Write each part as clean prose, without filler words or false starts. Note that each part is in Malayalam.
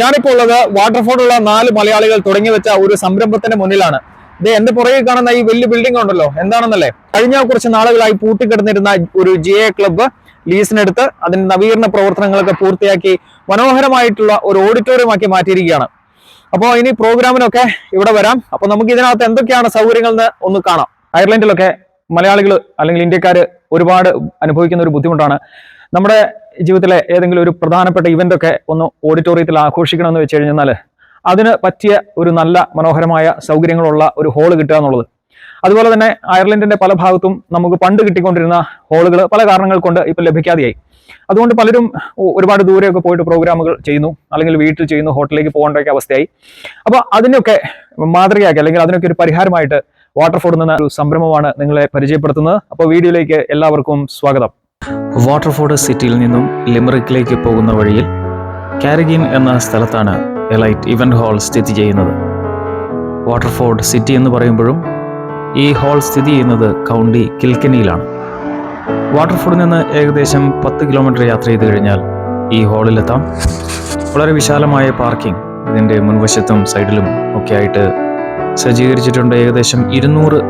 ഞാനിപ്പോൾ ഉള്ളത് വാട്ടർഫോർഡുള്ള 4 മലയാളികൾ തുടങ്ങി വെച്ച ഒരു സംരംഭത്തിന്റെ മുന്നിലാണ്. ഇത് എന്റെ പുറകെ കാണുന്ന ഈ വലിയ ബിൽഡിംഗ് ഉണ്ടല്ലോ, എന്താണെന്നല്ലേ? കഴിഞ്ഞ കുറച്ച് നാളുകളായി പൂട്ടിക്കിടന്നിരുന്ന ഒരു GA ക്ലബ്ബ് ലീസിനെടുത്ത് അതിന്റെ നവീകരണ പ്രവർത്തനങ്ങളൊക്കെ പൂർത്തിയാക്കി മനോഹരമായിട്ടുള്ള ഒരു ഓഡിറ്റോറിയം ആക്കി മാറ്റിയിരിക്കുകയാണ്. അപ്പോൾ ഇനി പ്രോഗ്രാമിനൊക്കെ ഇവിടെ വരാം. അപ്പോൾ നമുക്ക് ഇതിനകത്ത് എന്തൊക്കെയാണ് സൗകര്യങ്ങൾ എന്ന് ഒന്ന് കാണാം. അയർലൻഡിലൊക്കെ മലയാളികൾ അല്ലെങ്കിൽ ഇന്ത്യക്കാര് ഒരുപാട് അനുഭവിക്കുന്ന ഒരു ബുദ്ധിമുട്ടാണ്. നമ്മുടെ ജീവിതത്തിലെ ഏതെങ്കിലും ഒരു പ്രധാനപ്പെട്ട ഇവന്റ് ഒക്കെ ഒന്ന് ഓഡിറ്റോറിയത്തിൽ ആഘോഷിക്കണമെന്ന് വെച്ച് കഴിഞ്ഞാൽ അതിന് പറ്റിയ ഒരു നല്ല മനോഹരമായ സൗകര്യങ്ങളുള്ള ഒരു ഹോള് കിട്ടുക എന്നുള്ളത്. അതുപോലെ തന്നെ അയർലൻഡിന്റെ പല ഭാഗത്തും നമുക്ക് പണ്ട് കിട്ടിക്കൊണ്ടിരുന്ന ഹോളുകൾ പല കാരണങ്ങൾ കൊണ്ട് ഇപ്പം ലഭിക്കാതെയായി. അതുകൊണ്ട് പലരും ഒരുപാട് ദൂരെയൊക്കെ പോയിട്ട് പ്രോഗ്രാമുകൾ ചെയ്യുന്നു, അല്ലെങ്കിൽ വീട്ടിൽ ചെയ്യുന്നു, ഹോട്ടലിലേക്ക് പോകേണ്ട അവസ്ഥയായി. അപ്പോൾ അതിനൊക്കെ മാതൃകയാക്കി അല്ലെങ്കിൽ അതിനൊക്കെ ഒരു പരിഹാരമായിട്ട് വാട്ടർഫോർഡ് എന്ന ഒരു സംരംഭമാണ് നിങ്ങളെ പരിചയപ്പെടുത്തുന്നത്. അപ്പോൾ വീഡിയോയിലേക്ക് എല്ലാവർക്കും സ്വാഗതം. വാട്ടർഫോർഡ് സിറ്റിയിൽ നിന്നും ലിമറിക്കിലേക്ക് പോകുന്ന വഴിയിൽ കാരിഗിൻ എന്ന സ്ഥലത്താണ് എലൈറ്റ് ഇവന്റ് ഹാൾ സ്ഥിതി ചെയ്യുന്നത്. വാട്ടർഫോർഡ് സിറ്റി എന്ന് പറയുമ്പോഴും ഈ ഹാൾ സ്ഥിതി ചെയ്യുന്നത് കൗണ്ടി കിൽക്കനിയിലാണ്. വാട്ടർഫോർഡിൽ നിന്ന് ഏകദേശം 10 കിലോമീറ്റർ യാത്ര ചെയ്ത് കഴിഞ്ഞാൽ ഈ ഹാളിലെത്താം. വളരെ വിശാലമായ പാർക്കിംഗ് ഇതിൻ്റെ മുൻവശത്തും സൈഡിലും ഒക്കെ ആയിട്ട് സജ്ജീകരിച്ചിട്ടുണ്ട്. ഏകദേശം 200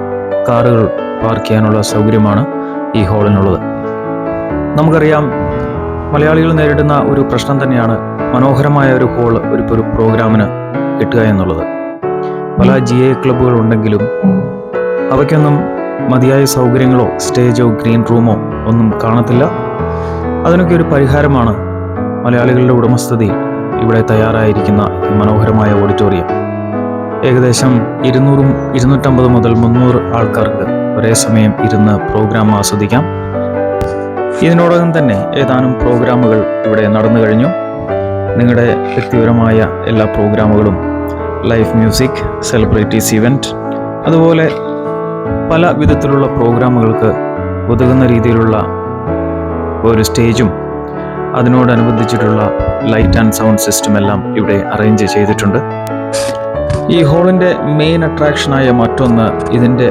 കാറുകൾ പാർക്ക് ചെയ്യാനുള്ള സൗകര്യമാണ് ഈ ഹാളിനുള്ളത്. നമുക്കറിയാം, മലയാളികൾ നേരിടുന്ന ഒരു പ്രശ്നം തന്നെയാണ് മനോഹരമായ ഒരു ഹോൾ ഒരു പ്രോഗ്രാമിന് കിട്ടുക എന്നുള്ളത്. പല GA ക്ലബ്ബുകൾ ഉണ്ടെങ്കിലും അവയ്ക്കൊന്നും മതിയായ സൗകര്യങ്ങളോ സ്റ്റേജോ ഗ്രീൻ റൂമോ ഒന്നും കാണത്തില്ല. അതിനൊക്കെ ഒരു പരിഹാരമാണ് മലയാളികളുടെ ഉടമസ്ഥതയിൽ ഇവിടെ തയ്യാറായിരിക്കുന്ന ഈ മനോഹരമായ ഓഡിറ്റോറിയം. ഏകദേശം 200-250 മുതൽ 300 ആൾക്കാർക്ക് ഒരേ സമയം ഇരുന്ന് പ്രോഗ്രാം ആസ്വദിക്കാം. ഇതിനോടകം തന്നെ ഏതാനും പ്രോഗ്രാമുകൾ ഇവിടെ നടന്നു കഴിഞ്ഞു. നിങ്ങളുടെ വ്യക്തിപരമായ എല്ലാ പ്രോഗ്രാമുകളും, ലൈവ് മ്യൂസിക്, സെലിബ്രിറ്റീസ് ഇവന്റ്, അതുപോലെ പല വിധത്തിലുള്ള പ്രോഗ്രാമുകൾക്ക് ഉതകുന്ന രീതിയിലുള്ള ഒരു സ്റ്റേജും അതിനോടനുബന്ധിച്ചിട്ടുള്ള ലൈറ്റ് ആൻഡ് സൗണ്ട് സിസ്റ്റം എല്ലാം ഇവിടെ അറേഞ്ച് ചെയ്തിട്ടുണ്ട്. ഈ ഹാളിൻ്റെ മെയിൻ അട്രാക്ഷനായ മറ്റൊന്ന് ഇതിൻ്റെ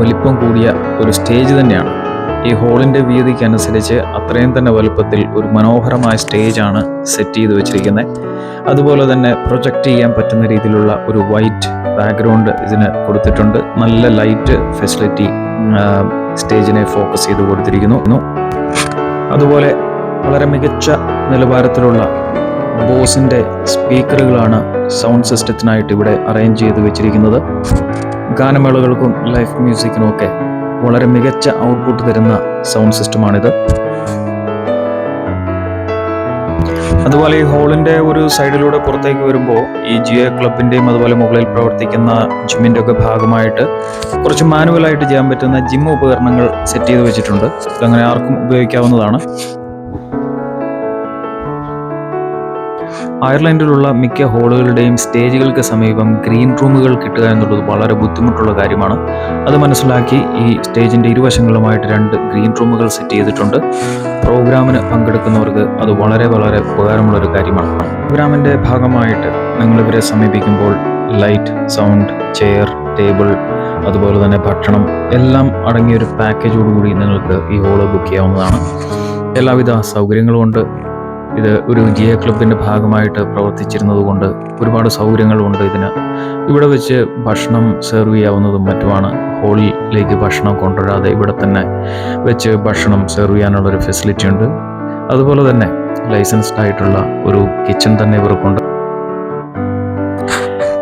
വലിപ്പം കൂടിയ ഒരു സ്റ്റേജ് തന്നെയാണ്. ഈ ഹാളിൻ്റെ വീതിക്കനുസരിച്ച് അത്രയും തന്നെ വലുപ്പത്തിൽ ഒരു മനോഹരമായ സ്റ്റേജാണ് സെറ്റ് ചെയ്ത് വെച്ചിരിക്കുന്നത്. അതുപോലെ തന്നെ പ്രൊജക്റ്റ് ചെയ്യാൻ പറ്റുന്ന രീതിയിലുള്ള ഒരു വൈറ്റ് ബാക്ക്ഗ്രൗണ്ട് ഇതിന് കൊടുത്തിട്ടുണ്ട്. നല്ല ലൈറ്റ് ഫെസിലിറ്റി സ്റ്റേജിനെ ഫോക്കസ് ചെയ്ത് കൊടുത്തിരിക്കുന്നു. അതുപോലെ വളരെ മികച്ച നിലവാരത്തിലുള്ള ബോസിൻ്റെ സ്പീക്കറുകളാണ് സൗണ്ട് സിസ്റ്റത്തിനായിട്ട് ഇവിടെ അറേഞ്ച് ചെയ്ത് വെച്ചിരിക്കുന്നത്. ഗാനമേളകൾക്കും ലൈവ് മ്യൂസിക്കിനും ഒക്കെ വളരെ മികച്ച ഔട്ട്പുട്ട് തരുന്ന സൗണ്ട് സിസ്റ്റമാണിത്. അതുപോലെ ഈ ഹാളിൻ്റെ ഒരു സൈഡിലൂടെ പുറത്തേക്ക് വരുമ്പോൾ ഈ GA ക്ലബിൻ്റെയും അതുപോലെ മുകളിൽ പ്രവർത്തിക്കുന്ന ജിമ്മിൻ്റെ ഒക്കെ ഭാഗമായിട്ട് കുറച്ച് മാനുവലായിട്ട് ചെയ്യാൻ പറ്റുന്ന ജിം ഉപകരണങ്ങൾ സെറ്റ് ചെയ്ത് വെച്ചിട്ടുണ്ട്. അങ്ങനെ ആർക്കും ഉപയോഗിക്കാവുന്നതാണ്. അയർലൻഡിലുള്ള മിക്ക ഹാളുകളുടെയും സ്റ്റേജുകൾക്ക് സമീപം ഗ്രീൻ റൂമുകൾ കിട്ടുക എന്നുള്ളത് വളരെ ബുദ്ധിമുട്ടുള്ള കാര്യമാണ്. അത് മനസ്സിലാക്കി ഈ സ്റ്റേജിൻ്റെ ഇരുവശങ്ങളുമായിട്ട് 2 ഗ്രീൻ റൂമുകൾ സെറ്റ് ചെയ്തിട്ടുണ്ട്. പ്രോഗ്രാമിന് പങ്കെടുക്കുന്നവർക്ക് അത് വളരെ വളരെ ഉപകാരമുള്ളൊരു കാര്യമാണ്. പ്രോഗ്രാമിൻ്റെ ഭാഗമായിട്ട് നിങ്ങളിവരെ സമീപിക്കുമ്പോൾ ലൈറ്റ്, സൗണ്ട്, ചെയർ, ടേബിൾ, അതുപോലെ തന്നെ ഭക്ഷണം എല്ലാം അടങ്ങിയൊരു പാക്കേജോടുകൂടി നിങ്ങൾക്ക് ഈ ഹാള് ബുക്ക് ചെയ്യാവുന്നതാണ്. എല്ലാവിധ സൗകര്യങ്ങളും ഉണ്ട്. ഇത് ഒരു GA ക്ലബിൻ്റെ ഭാഗമായിട്ട് പ്രവർത്തിച്ചിരുന്നത് കൊണ്ട് ഒരുപാട് സൗകര്യങ്ങളുണ്ട് ഇതിന്. ഇവിടെ വെച്ച് ഭക്ഷണം സെർവ് ചെയ്യാവുന്നതും മറ്റുമാണ്. ഹോളിലേക്ക് ഭക്ഷണം കൊണ്ടുവരാതെ ഇവിടെ തന്നെ വെച്ച് ഭക്ഷണം സെർവ് ചെയ്യാനുള്ളൊരു ഫെസിലിറ്റി ഉണ്ട്. അതുപോലെ തന്നെ ലൈസൻസ്ഡ് ആയിട്ടുള്ള ഒരു കിച്ചൺ തന്നെ ഇവർക്കുണ്ട്.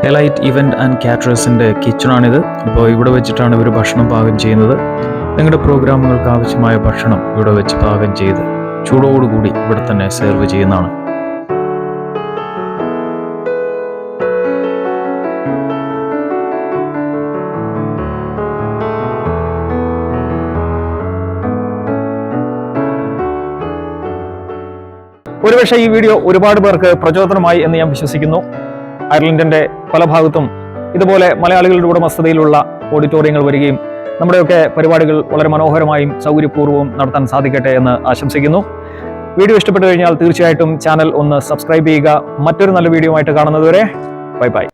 എലൈറ്റ് ഇവന്റ് ആൻഡ് കാറ്ററേഴ്സിൻ്റെ കിച്ചണാണിത്. അപ്പോൾ ഇവിടെ വെച്ചിട്ടാണ് ഇവർ ഭക്ഷണം പാകം ചെയ്യുന്നത്. നിങ്ങളുടെ പ്രോഗ്രാമുകൾക്ക് ആവശ്യമായ ഭക്ഷണം ഇവിടെ വെച്ച് പാകം ചെയ്ത് ചൂടോടുകൂടി ഇവിടെ തന്നെ സെർവ് ചെയ്യുന്നതാണ്. ഒരുപക്ഷെ ഈ വീഡിയോ ഒരുപാട് പേർക്ക് പ്രചോദനമായി എന്ന് ഞാൻ വിശ്വസിക്കുന്നു. അയർലൻഡിന്റെ പല ഭാഗത്തും ഇതുപോലെ മലയാളികളുടെ ഉടമസ്ഥതയിലുള്ള ഓഡിറ്റോറിയങ്ങൾ വരികയും നമ്മുടെയൊക്കെ പരിപാടികൾ വളരെ മനോഹരമായും സൗകര്യപൂർവ്വവും നടത്താൻ സാധിക്കട്ടെ എന്ന് ആശംസിക്കുന്നു. വീഡിയോ ഇഷ്ടപ്പെട്ടു കഴിഞ്ഞാൽ തീർച്ചയായിട്ടും ചാനൽ ഒന്ന് സബ്സ്ക്രൈബ് ചെയ്യുക. മറ്റൊരു നല്ല വീഡിയോ ആയിട്ട് കാണുന്നതുവരെ ബൈ ബൈ.